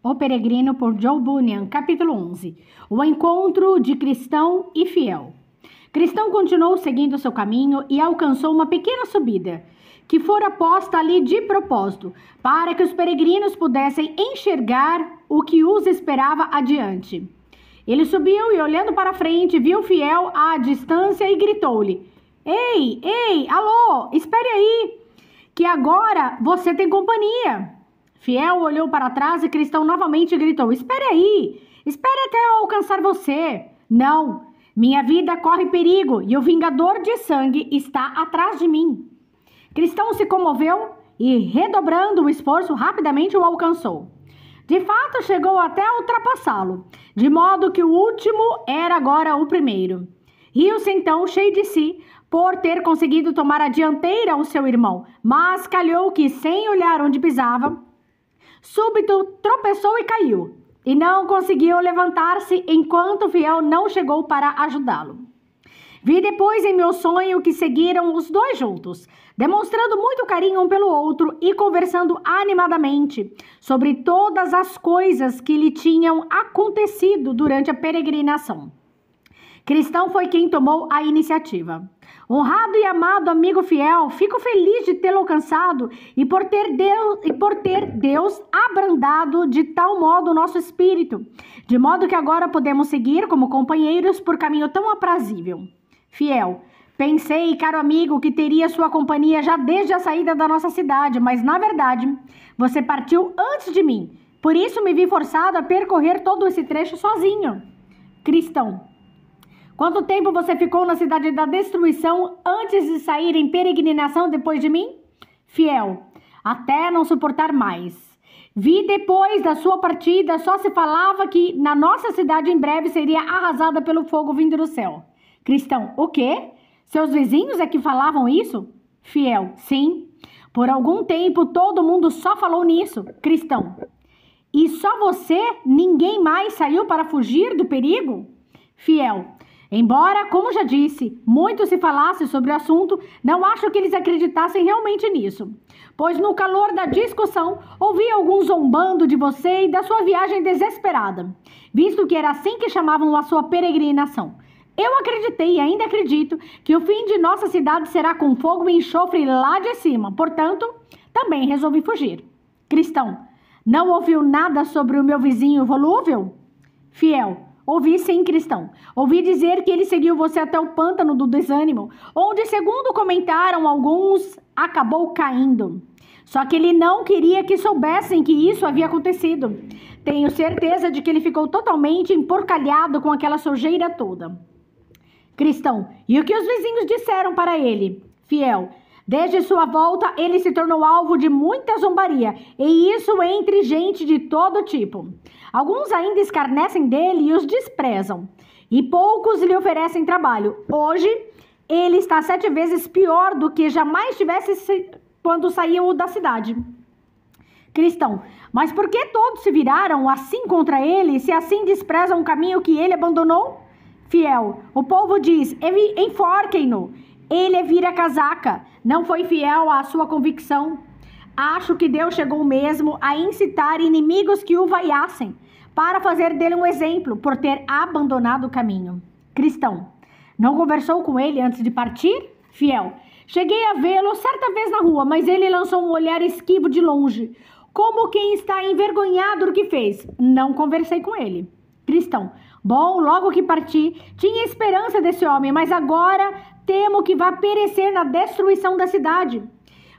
O Peregrino, por Joe Bunyan, capítulo 11. O encontro de Cristão e Fiel. Cristão continuou seguindo seu caminho e alcançou uma pequena subida, que fora posta ali de propósito, para que os peregrinos pudessem enxergar o que os esperava adiante. Ele subiu e, olhando para frente, viu Fiel à distância e gritou-lhe: Ei, alô, espere aí, que agora você tem companhia. Fiel olhou para trás e Cristão novamente gritou: Espere aí, espere até eu alcançar você. Não, minha vida corre perigo e o vingador de sangue está atrás de mim. Cristão se comoveu e, redobrando o esforço, rapidamente o alcançou. De fato, chegou até ultrapassá-lo, de modo que o último era agora o primeiro. Riu-se então, cheio de si, por ter conseguido tomar a dianteira ao seu irmão, mas calhou que, sem olhar onde pisava, súbito tropeçou e caiu, e não conseguiu levantar-se enquanto Fiel não chegou para ajudá-lo. Vi depois em meu sonho que seguiram os dois juntos, demonstrando muito carinho um pelo outro e conversando animadamente sobre todas as coisas que lhe tinham acontecido durante a peregrinação. Cristão foi quem tomou a iniciativa. Honrado e amado amigo Fiel, fico feliz de tê-lo alcançado e por ter Deus abrandado de tal modo o nosso espírito, de modo que agora podemos seguir como companheiros por caminho tão aprazível. Fiel: Pensei, caro amigo, que teria sua companhia já desde a saída da nossa cidade, mas na verdade você partiu antes de mim. Por isso me vi forçado a percorrer todo esse trecho sozinho. Cristão: Quanto tempo você ficou na cidade da destruição antes de sair em peregrinação depois de mim? Fiel: Até não suportar mais. Vi depois da sua partida, só se falava que na nossa cidade em breve seria arrasada pelo fogo vindo do céu. Cristão: O quê? Seus vizinhos é que falavam isso? Fiel: Sim. Por algum tempo todo mundo só falou nisso. Cristão: E só você? Ninguém mais saiu para fugir do perigo? Fiel: Embora, como já disse, muito se falasse sobre o assunto, não acho que eles acreditassem realmente nisso. Pois no calor da discussão, ouvi alguns zombando de você e da sua viagem desesperada, visto que era assim que chamavam a sua peregrinação. Eu acreditei e ainda acredito que o fim de nossa cidade será com fogo e enxofre lá de cima. Portanto, também resolvi fugir. Cristão: Não ouviu nada sobre o meu vizinho volúvel? Fiel: Ouvi sim, Cristão. Ouvi dizer que ele seguiu você até o pântano do desânimo, onde, segundo comentaram alguns, acabou caindo. Só que ele não queria que soubessem que isso havia acontecido. Tenho certeza de que ele ficou totalmente emporcalhado com aquela sujeira toda. Cristão: E o que os vizinhos disseram para ele? Fiel: Desde sua volta, ele se tornou alvo de muita zombaria, e isso entre gente de todo tipo. Alguns ainda escarnecem dele e os desprezam, e poucos lhe oferecem trabalho. Hoje, ele está 7 vezes pior do que jamais tivesse quando saiu da cidade. Cristão: Mas por que todos se viraram assim contra ele, se assim desprezam o caminho que ele abandonou? Fiel: O povo diz: Enforquem-no. Ele é vira-casaca, não foi fiel à sua convicção. Acho que Deus chegou mesmo a incitar inimigos que o vaiassem, para fazer dele um exemplo, por ter abandonado o caminho. Cristão: Não conversou com ele antes de partir? Fiel: Cheguei a vê-lo certa vez na rua, mas ele lançou um olhar esquivo de longe, como quem está envergonhado do que fez. Não conversei com ele. Cristão: Bom, logo que parti, tinha esperança desse homem, mas agora temo que vá perecer na destruição da cidade.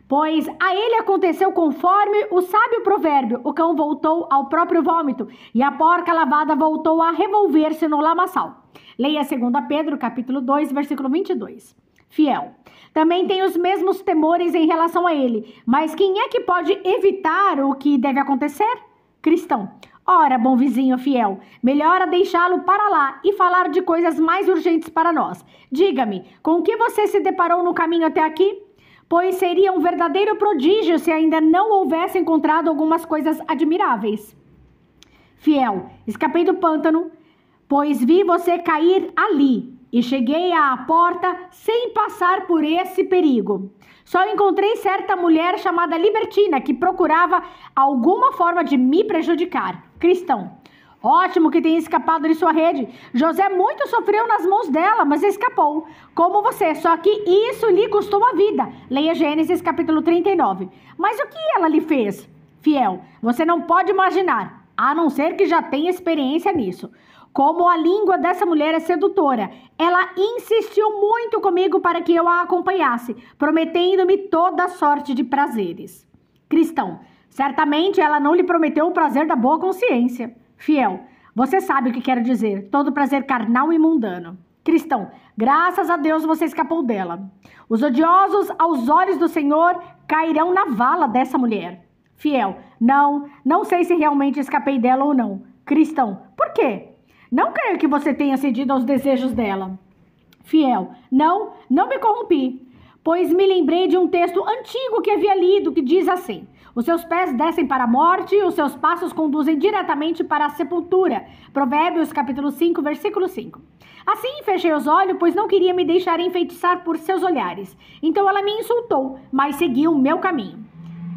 Pois a ele aconteceu conforme o sábio provérbio: o cão voltou ao próprio vômito e a porca lavada voltou a revolver-se no lamaçal. Leia 2 Pedro, capítulo 2, versículo 22. Fiel: Também tem os mesmos temores em relação a ele, mas quem é que pode evitar o que deve acontecer? Cristão: Ora, bom vizinho fiel, melhor a deixá-lo para lá e falar de coisas mais urgentes para nós. Diga-me, com que você se deparou no caminho até aqui? Pois seria um verdadeiro prodígio se ainda não houvesse encontrado algumas coisas admiráveis. Fiel: Escapei do pântano, pois vi você cair ali e cheguei à porta sem passar por esse perigo. Só encontrei certa mulher chamada Libertina que procurava alguma forma de me prejudicar. Cristão. Ótimo que tenha escapado de sua rede. José muito sofreu nas mãos dela, mas escapou. Como você, só que isso lhe custou a vida. Leia Gênesis capítulo 39. Mas o que ela lhe fez? Fiel, você não pode imaginar, a não ser que já tenha experiência nisso. Como a língua dessa mulher é sedutora, ela insistiu muito comigo para que eu a acompanhasse, prometendo-me toda sorte de prazeres. Cristão, certamente ela não lhe prometeu o prazer da boa consciência. Fiel, você sabe o que quero dizer, todo prazer carnal e mundano. Cristão, graças a Deus você escapou dela. Os odiosos aos olhos do Senhor cairão na vala dessa mulher. Fiel, não sei se realmente escapei dela ou não. Cristão, por quê? Não creio que você tenha cedido aos desejos dela. Fiel, não me corrompi, pois me lembrei de um texto antigo que havia lido que diz assim: os seus pés descem para a morte e os seus passos conduzem diretamente para a sepultura. Provérbios capítulo 5, versículo 5. Assim fechei os olhos, pois não queria me deixar enfeitiçar por seus olhares. Então ela me insultou, mas seguiu o meu caminho.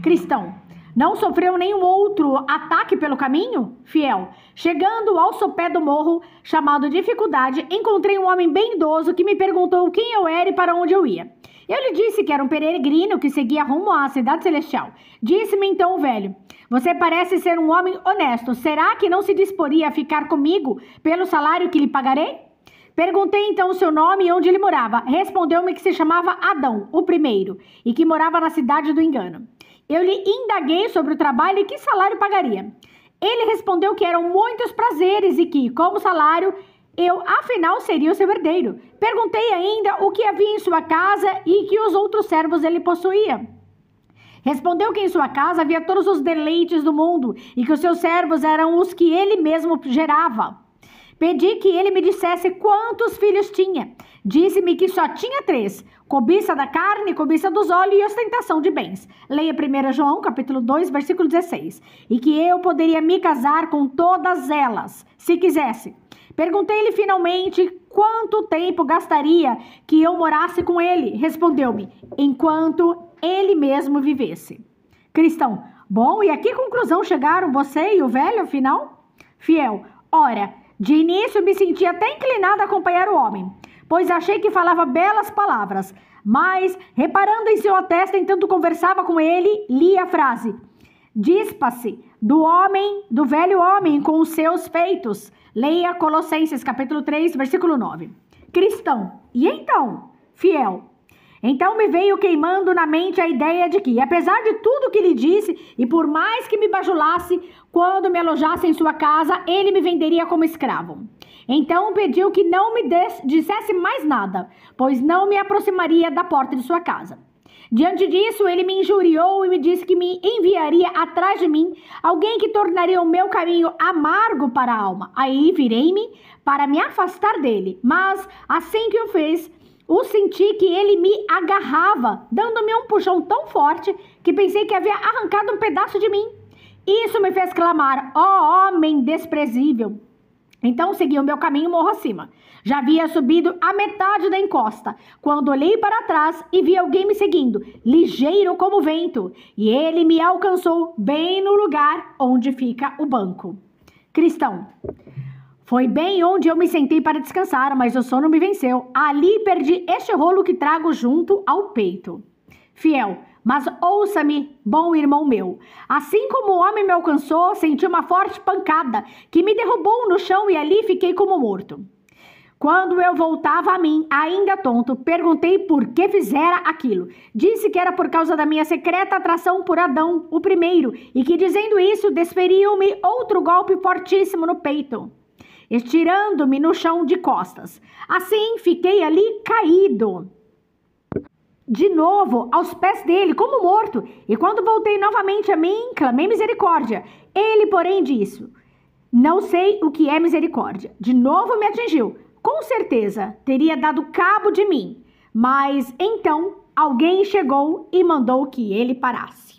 Cristão, não sofreu nenhum outro ataque pelo caminho? Fiel, chegando ao sopé do morro, chamado Dificuldade, encontrei um homem bem idoso que me perguntou quem eu era e para onde eu ia. Eu lhe disse que era um peregrino que seguia rumo à cidade celestial. Disse-me então o velho: você parece ser um homem honesto. Será que não se disporia a ficar comigo pelo salário que lhe pagarei? Perguntei então o seu nome e onde ele morava. Respondeu-me que se chamava Adão, o primeiro, e que morava na cidade do engano. Eu lhe indaguei sobre o trabalho e que salário pagaria. Ele respondeu que eram muitos prazeres e que, como salário, eu, afinal, seria o seu herdeiro. Perguntei ainda o que havia em sua casa e que os outros servos ele possuía. Respondeu que em sua casa havia todos os deleites do mundo e que os seus servos eram os que ele mesmo gerava. Pedi que ele me dissesse quantos filhos tinha. Disse-me que só tinha 3. Cobiça da carne, cobiça dos olhos e ostentação de bens. Leia 1 João, capítulo 2, versículo 16. E que eu poderia me casar com todas elas, se quisesse. Perguntei-lhe finalmente quanto tempo gastaria que eu morasse com ele. Respondeu-me: enquanto ele mesmo vivesse. Cristão, bom, e a que conclusão chegaram você e o velho, afinal? Fiel, ora, de início me senti até inclinada a acompanhar o homem, pois achei que falava belas palavras, mas, reparando em sua testa enquanto conversava com ele, li a frase: dispa-se do velho homem com os seus feitos. Leia Colossenses capítulo 3, versículo 9. Cristão, e então? Fiel, então me veio queimando na mente a ideia de que, apesar de tudo que lhe disse, e por mais que me bajulasse, quando me alojasse em sua casa, ele me venderia como escravo. Então pediu que não me dissesse mais nada, pois não me aproximaria da porta de sua casa. Diante disso, ele me injuriou e me disse que me enviaria atrás de mim alguém que tornaria o meu caminho amargo para a alma. Aí virei-me para me afastar dele, mas assim que o fez, senti que ele me agarrava, dando-me um puxão tão forte que pensei que havia arrancado um pedaço de mim. Isso me fez clamar: ó homem desprezível! Então segui o meu caminho morro acima. Já havia subido a metade da encosta, quando olhei para trás e vi alguém me seguindo, ligeiro como o vento, e ele me alcançou bem no lugar onde fica o banco. Cristão, foi bem onde eu me sentei para descansar, mas o sono me venceu. Ali perdi este rolo que trago junto ao peito. Fiel, mas ouça-me, bom irmão meu. Assim como o homem me alcançou, senti uma forte pancada que me derrubou no chão e ali fiquei como morto. Quando eu voltava a mim, ainda tonto, perguntei por que fizera aquilo. Disse que era por causa da minha secreta atração por Adão, o primeiro, e que dizendo isso, desferiu-me outro golpe fortíssimo no peito, estirando-me no chão de costas. Assim, fiquei ali caído, de novo, aos pés dele, como morto. E quando voltei novamente a mim, clamei misericórdia. Ele, porém, disse: não sei o que é misericórdia. De novo me atingiu. Com certeza, teria dado cabo de mim. Mas, então, alguém chegou e mandou que ele parasse.